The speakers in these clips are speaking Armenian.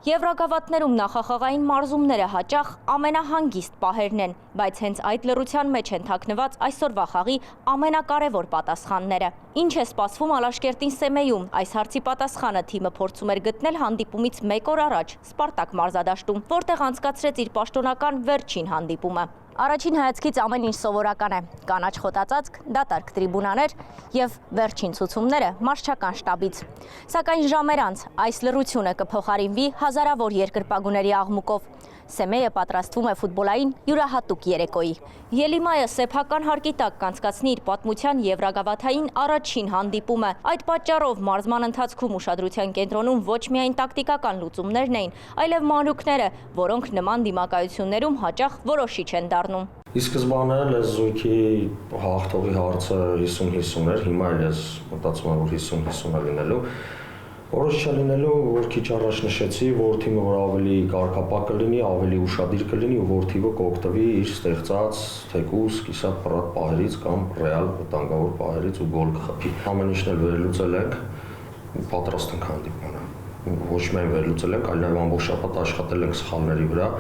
Եվրագավաթներում նախախաղային մարզումները հաճախ ամենահանգիստ պահերն են, բայց հենց այդ լռության մեջ են թաքնված այսօրվա խաղի ամենակարևոր պատասխանները։ Ինչ է սպասվում Ալաշկերտին Սեմեյում, այս հարցի պատասխանը թիմը փորձում էր գտնել հանդիպումից մեկ օր առաջ Սպարտակ մարզադաշտում, որտեղ անցկացրեց իր պաշտոնական վերջին հանդիպումը։ Առաջին հայացքից ամեն ինչ սովորական է, կանաչ խոտածածկ, դատարկ տրիբունաներ և վերջին ցուցումները մարզչական շտաբից։ Սակայն ժամեր անց այս լռությունը կփոխարինվի հազարավոր երկրպագուների աղմուկով։ Սեմեյը պատրաստվում է ֆուտբոլային յուրահատուկ երեկոյի։ Ելիմայը սեփական հարկի տակ կանցկացնի իր պատմության եվրագավաթային առաջին հանդիպումը։ Այդ պատճառով մարզման ընթացքում ուշադրության կենտրոնում ոչ միայն տակտիկական լուծումներն էին, այլև մանրուքները, որոնք նման դիմակայություններում հաճախ որոշիչ են դառնում։ Ի սկզբանե ես զույգի հաղթողի հարցը 50-50 էր, հիմա էլ ես մտածում եմ, որ 50-50 է լինելու։ Որոշ չլինելու, որ քիչ առաջ նշեցի, որ թիմը որ ավելի կարգապահ կլինի, ավելի ուշադիր կլինի ու որ թիմը կօգտվի իր ստեղծած թեկուզ կիսատ-պռատ պահերից կամ ռեալ վտանգավոր պահերից ու գոլ կխփի։ Ամեն ինչն էլ վերլուծել ենք, պատրաստ ենք հանդիպմանը։ Ոչ միայն վերլուծել ենք, այլ նաև ամբողջ շաբաթ աշխատել ենք սխալների վրա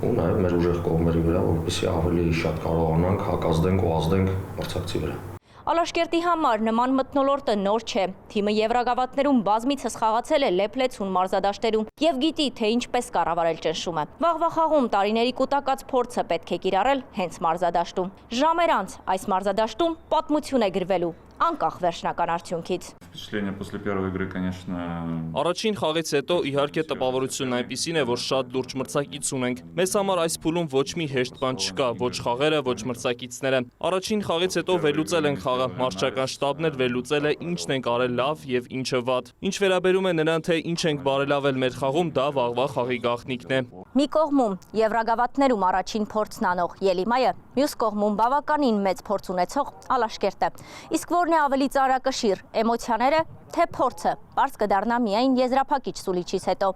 ու նաև մեր ուժեղ կողմերի վրա, որպեսզի ավելի շատ կարողանանք հակազդենք ու ազդենք մրցակցի վրա։ Ալաշկերտի համար նման մթնոլորտը նոր չէ։ Թիմը եվրագավաթներում բազմիցս խաղացել է լեփ-լեցուն մարզադաշտերում եւ գիտի, թե ինչպես կառավարել ճնշումը։ Վաղվա խաղում տարիների կուտակած փորձը պետք է կիրառել հենց մարզադաշտում։ Ժամեր անց այս մարզադաշտում պատմություն է գրվելու, անկախ վերջնական արդյունքից։ Առաջին խաղից հետո իհարկե տպավորությունն այնպիսին է, որ շատ լուրջ մրցակից ունենք։ Մեզ համար այս փուլում ոչ մի հեշտ բան չկա, ոչ խաղերը, ոչ մրցակիցները։ Առաջին խաղից հետո վերլուծել ենք խաղը, մարզչական շտաբն էլ վերլուծել է ինչն ենք արել լավ եւ ինչը վատ։ Ինչ վերաբերում է նրան, թե ինչ ենք բարելավել մեր խաղում, դա վաղվա խաղի գաղտնիքն է։ Մի կողմում եվրագավաթներում առաջին փորձն անող Ելիմայը, մյուս կողմում բավականին մեծ փորձ ունեցող Ալաշկերտը։ Իսկ որն է ավելի ծանրակշիռ, էմոցիաները, թե փորձը, պարզ կդառնա միայն եզրափակիչ սուլիչից հետո։